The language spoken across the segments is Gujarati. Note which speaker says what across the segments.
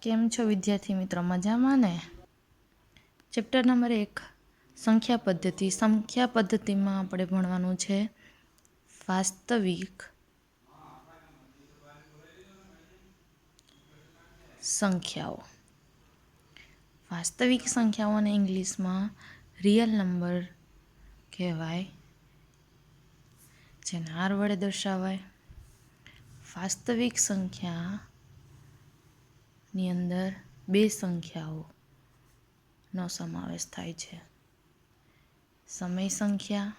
Speaker 1: કેમ છો વિદ્યાર્થી મિત્રો, મજામાં ને? ચેપ્ટર નંબર 1 સંખ્યા પદ્ધતિ. સંખ્યા પદ્ધતિમાં આપણે ભણવાનું છે વાસ્તવિક સંખ્યાઓ. વાસ્તવિક સંખ્યાઓને ઇંગ્લિશમાં રિયલ નંબર કહેવાય, જેને આર વડે દર્શાવાય. વાસ્તવિક સંખ્યાની અંદર બે સંખ્યાઓનો સમાવેશ થાય છે: સમય સંખ્યા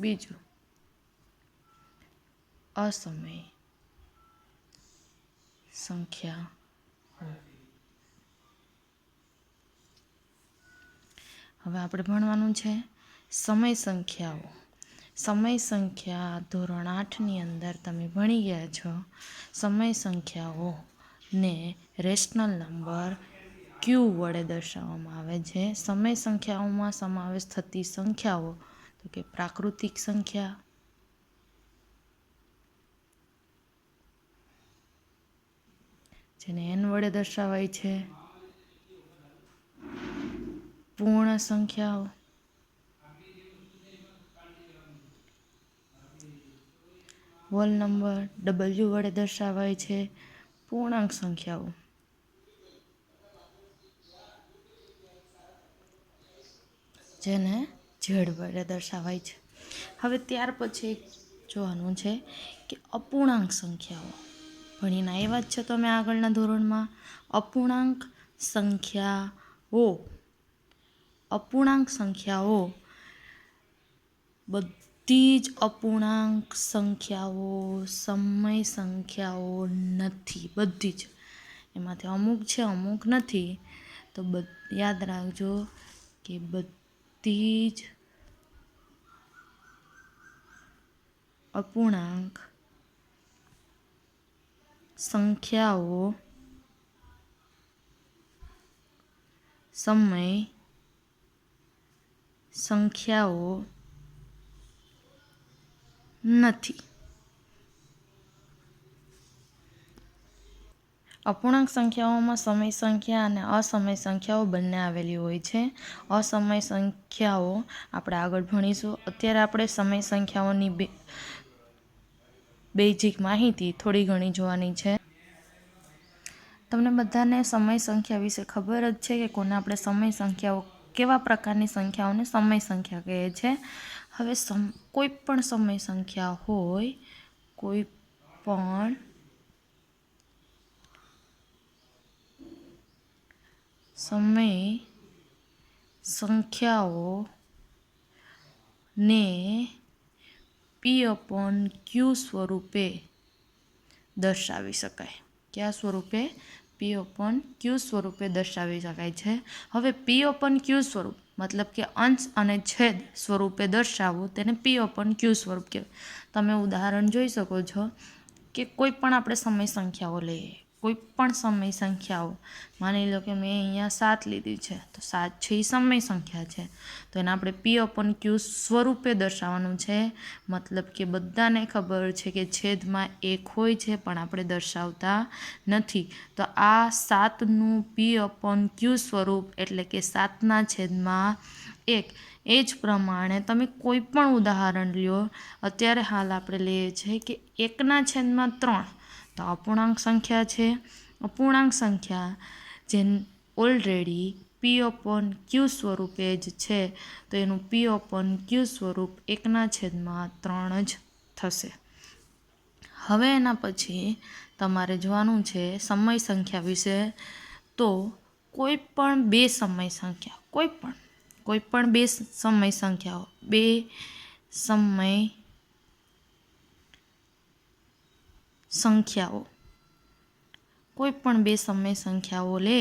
Speaker 1: બીજું અસમય સંખ્યા. હવે આપણે ભણવાનું છે સમય સંખ્યાઓ. સમય સંખ્યા ધોરણ 8ની અંદર તમે ભણી ગયા છો. સમય સંખ્યાઓને રેશનલ નંબર ક્યુ વડે દર્શાવવામાં આવે છે. સમય સંખ્યાઓમાં સમાવેશ થતી સંખ્યાઓ તો કે પ્રાકૃતિક સંખ્યા, જેને એન વડે દર્શાવાય છે. પૂર્ણ સંખ્યાઓ, હોલ નંબર ડબલ્યુ વડે દર્શાવાય છે. પૂર્ણાંક સંખ્યાઓ, જેને ઝેડ વડે દર્શાવાય છે. હવે ત્યાર પછી જોવાનું છે કે અપૂર્ણાંક સંખ્યાઓ. ભણીને આવ્યા જ છો તમે આગળના ધોરણમાં. અપૂર્ણાંક સંખ્યાઓ. અપૂર્ણાંક સંખ્યાઓ બધી જ અપૂર્ણાંક સંખ્યાઓ સમય સંખ્યાઓ નથી. બધી જ. એમાંથી અમુક છે, અમુક નથી. તો યાદ રાખજો કે બધી જ અપૂર્ણાંક સંખ્યાઓ સમય સંખ્યાઓ નથી. અપૂર્ણાંક સંખ્યાઓમાં સમય સંખ્યા અને અસમય સંખ્યાઓ બંને આવેલી હોય છે. અસમય સંખ્યાઓ આપણે આગળ ભણીશું. અત્યારે આપણે સમય સંખ્યાઓની બેઝિક માહિતી થોડી ઘણી જોવાની છે. તમને બધાને સમય સંખ્યા વિશે ખબર જ છે કે કોને આપણે સમય સંખ્યાઓ, કેવા પ્રકારની સંખ્યાઓને સમય સંખ્યા કહે છે. હવે કોઈ પણ સમય સંખ્યા હોય, કોઈ પણ સમય સંખ્યાઓને P/Q સ્વરૂપે દર્શાવી શકાય. કયા સ્વરૂપે? P/Q સ્વરૂપે દર્શાવી શકાય છે. હવે P/Q સ્વરૂપ મતલબ કે અંશ અને છેદ સ્વરૂપે દર્શાવવું, તેને P/Q સ્વરૂપ કહેવાય. તમે ઉદાહરણ જોઈ શકો છો કે કોઈ પણ આપણે સમય સંખ્યાઓ લઈએ. કોઈ પણ સમય સંખ્યાઓ, માની લો કે મેં અહીંયા 7 લીધી છે, તો 7 છે એ સમય સંખ્યા છે. તો એને આપણે P/Q સ્વરૂપે દર્શાવવાનું છે. મતલબ કે બધાને ખબર છે કે છેદમાં 1 હોય છે, પણ આપણે દર્શાવતા નથી. તો આ 7નું P/Q સ્વરૂપ એટલે કે 7/1. એ જ પ્રમાણે તમે કોઈ પણ ઉદાહરણ લ્યો. અત્યારે હાલ આપણે લઈએ છીએ કે 1/3 તો અપૂર્ણાંક સંખ્યા છે. અપૂર્ણાંક સંખ્યા જે ઓલરેડી P/Q સ્વરૂપે જ છે, તો એનું P/Q સ્વરૂપ 1/3 જ થશે. હવે એના પછી તમારે જોવાનું છે સમય સંખ્યા વિશે. તો કોઈ પણ બે સમય સંખ્યા, કોઈ પણ બે સમય સંખ્યાઓ, બે સમય સંખ્યાઓ, કોઈ પણ બે સમય સંખ્યાઓ લે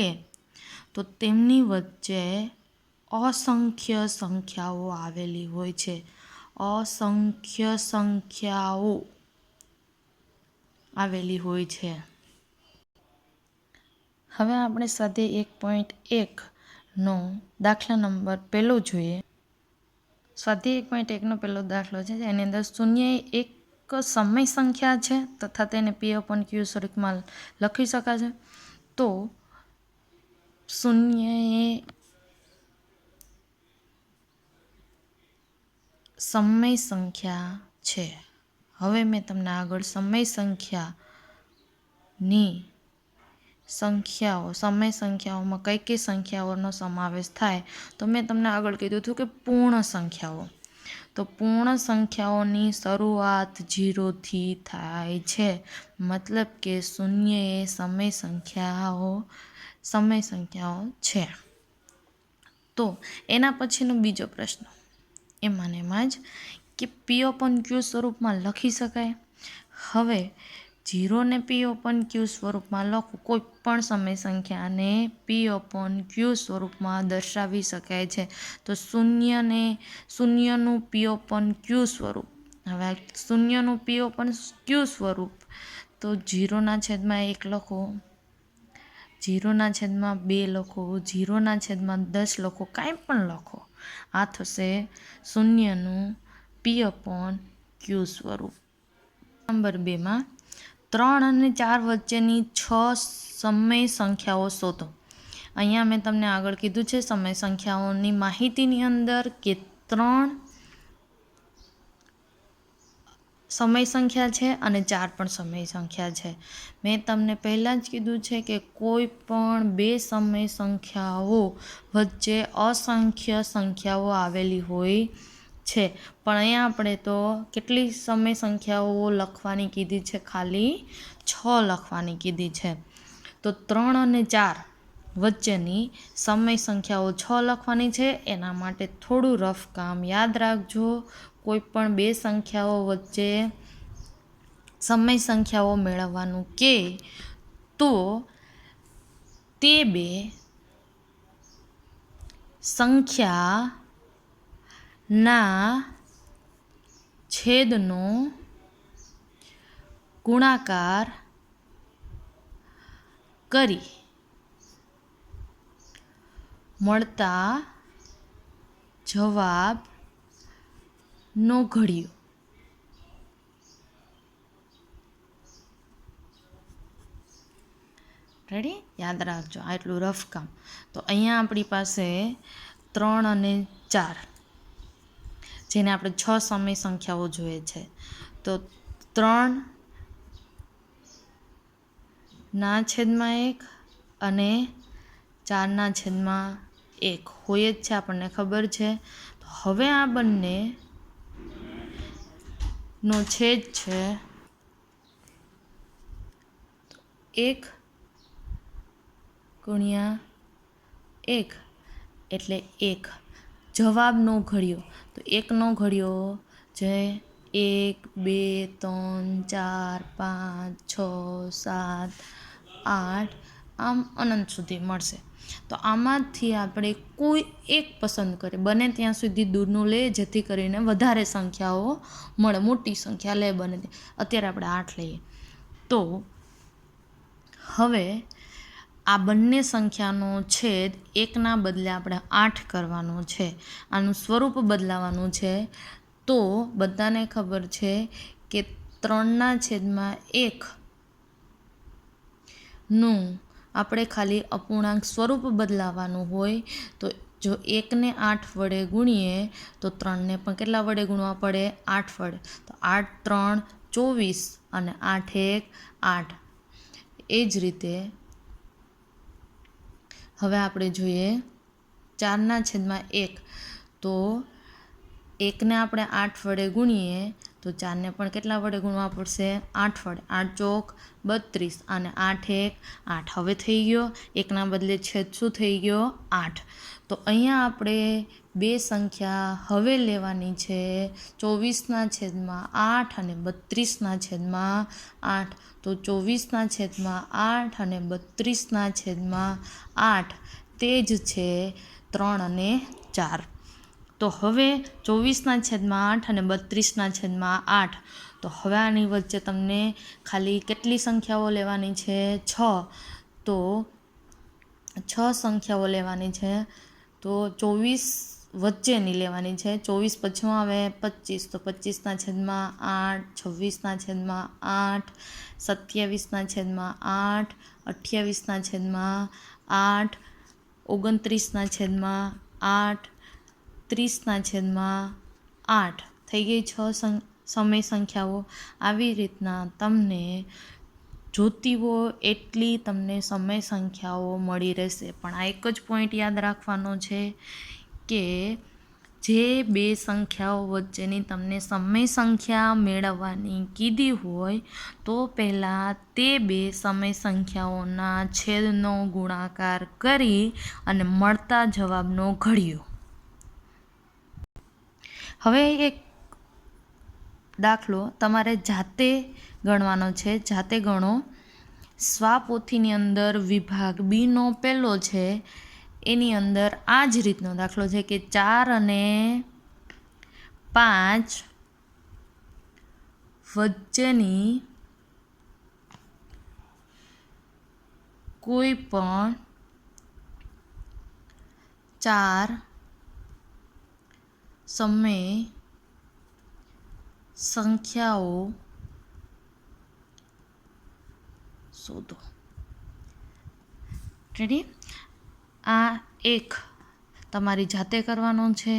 Speaker 1: તો તેમની વચ્ચે અસંખ્ય સંખ્યાઓ આવેલી હોય છે. અસંખ્ય સંખ્યાઓ આવેલી હોય છે. હવે આપણે સ્વાધ્યાય 1.1નો દાખલા નંબર 1 જોઈએ. સ્વાધ્યાય 1.1નો પહેલો દાખલો છે જેની અંદર શૂન્ય એક સમય સંખ્યા છે તથા તેને P/Q સ્વરૂપમાં લખી શકાશે. તો શૂન્ય એ સમય સંખ્યા છે. હવે મેં તમને આગળ સમય સંખ્યાની સમય સંખ્યાઓમાં કઈ કઈ સંખ્યાઓનો સમાવેશ થાય તો મેં તમને આગળ કીધું હતું કે પૂર્ણ સંખ્યાઓ. તો પૂર્ણ સંખ્યાઓની શરૂઆત 0થી થાય છે. મતલબ કે શૂન્ય એ સમય સંખ્યાઓ છે. તો એના પછીનો બીજો પ્રશ્ન એમાં જ કે P/Q સ્વરૂપમાં લખી શકાય. હવે 0ને P/Q સ્વરૂપમાં લખવું, કોઈ પણ સમય સંખ્યાને P/Q સ્વરૂપમાં દર્શાવી શકાય છે. તો શૂન્યનું P/Q સ્વરૂપ, હવે શૂન્યનું P/Q સ્વરૂપ તો 0/1 લખો, 0/2 લખો, 0/10 લખો, કાંઈ પણ લખો, આ થશે શૂન્યનું P/Q સ્વરૂપ. નંબર 2માં 3 અને 4 વચ્ચેની 6 સમય સંખ્યાઓ શોધો. અહીંયા મેં તમને આગળ કીધું છે સમય સંખ્યાઓની માહિતીની અંદર કે 3 સમય સંખ્યા છે અને 4 પણ સમય સંખ્યા છે. મેં તમને પહેલાં જ કીધું છે કે કોઈ પણ બે સમય સંખ્યાઓ વચ્ચે અસંખ્ય સંખ્યાઓ આવેલી હોય છે. પણ અહીંયા આપણે તો કેટલી સમય સંખ્યાઓ લખવાની કીધી છે? ખાલી 6 લખવાની કીધી છે. તો 3 અને 4 વચ્ચેની સમય સંખ્યાઓ 6 લખવાની છે. એના માટે થોડું રફ કામ યાદ રાખજો. કોઈ પણ બે સંખ્યાઓ વચ્ચે સમય સંખ્યાઓ મેળવવાનું કે તો તે બે સંખ્યાના છેદનો ગુણાકાર કરી મળતા જવાબનો ઘડિયો. રેડી? યાદ રાખજો, આટલું રફ કામ. તો અહીંયા આપણી પાસે 3 અને 4, જેને આપણે 6 સમય સંખ્યાઓ જોઈએ છે. તો 3/1 અને 4/1 હોય જ છે, આપણને ખબર છે. તો હવે આ બંનેનો છેદ છે 1 ગુણ્યા 1 એટલે 1. જવાબનો ઘડિયો, તો 1નો ઘડિયો જે 1, 2, 3, 4, 5, 6, 7, 8 આમ અનંત સુધી મળશે. તો આમાંથી આપણે કોઈ એક પસંદ કરીએ, બને ત્યાં સુધી દૂરનું લે જેથી કરીને વધારે સંખ્યાઓ મળે, મોટી સંખ્યા લે બને. અત્યારે આપણે 8 લઈએ. તો હવે આ બંને સંખ્યાનો છેદ 1ના બદલે આપણે 8 કરવાનો છે. આનું સ્વરૂપ બદલાવાનું છે. તો બધાને ખબર છે કે 3/1 નું આપણે ખાલી અપૂર્ણાંક સ્વરૂપ બદલાવાનું હોય. તો જો 1ને 8 વડે ગુણીએ તો 3ને પણ કેટલા વડે ગુણવા પડે? 8 વડે. તો 8×3 = 24 અને 8×1 = 8. એ જ રીતે હવે આપણે જોઈએ 4/1. તો 1ને આપણે 8 વડે ગુણીએ તો 4ને પણ કેટલા વડે ગુણવા પડશે? 8 વડે. 8×4 = 32 અને 8×1 = 8. હવે થઈ ગયો 1ના બદલે છેદ શું થઈ ગયો? 8. તો અહીંયા આપણે બે સંખ્યા હવે લેવાની છે 24/8 અને 32/8. તો 24/8 અને 32/8 તે જ છે 3 અને 4. તો હવે 24/8 અને 32/8. તો હવે આની વચ્ચે તમને ખાલી કેટલી સંખ્યાઓ લેવાની છે? 6. તો 6 સંખ્યાઓ લેવાની છે. તો 24 વચ્ચેની લેવાની છે. 24 પછીમાં આવે 25, તો 25/8, 26/8, 27/8, 28/8, 29/8, 30/8 થઈ ગઈ 6 સમય સંખ્યાઓ. આવી રીતના તમને જોતી હોય એટલી તમને સમય સંખ્યાઓ મળી રહેશે. પણ આ એક જ પોઈન્ટ યાદ રાખવાનો છે કે જે બે સંખ્યાઓ વચ્ચેની તમને સમય સંખ્યા મેળવવાની કીધી હોય તો પહેલાં તે બે સમય સંખ્યાઓના છેદનો ગુણાકાર કરી અને મળતા જવાબનો ઘડ્યો. હવે એક દાખલો તમારે જાતે ગણવાનો છે. જાતે ગણો. સ્વાપોથીની અંદર વિભાગ બીનો પહેલો છે એની અંદર આ જ રીતનો દાખલો છે કે 4 અને 5 વચ્ચેની કોઈ પણ 4 સમય સંખ્યાઓ શોધો. રેડી? આ એક તમારી જાતે કરવાનો છે.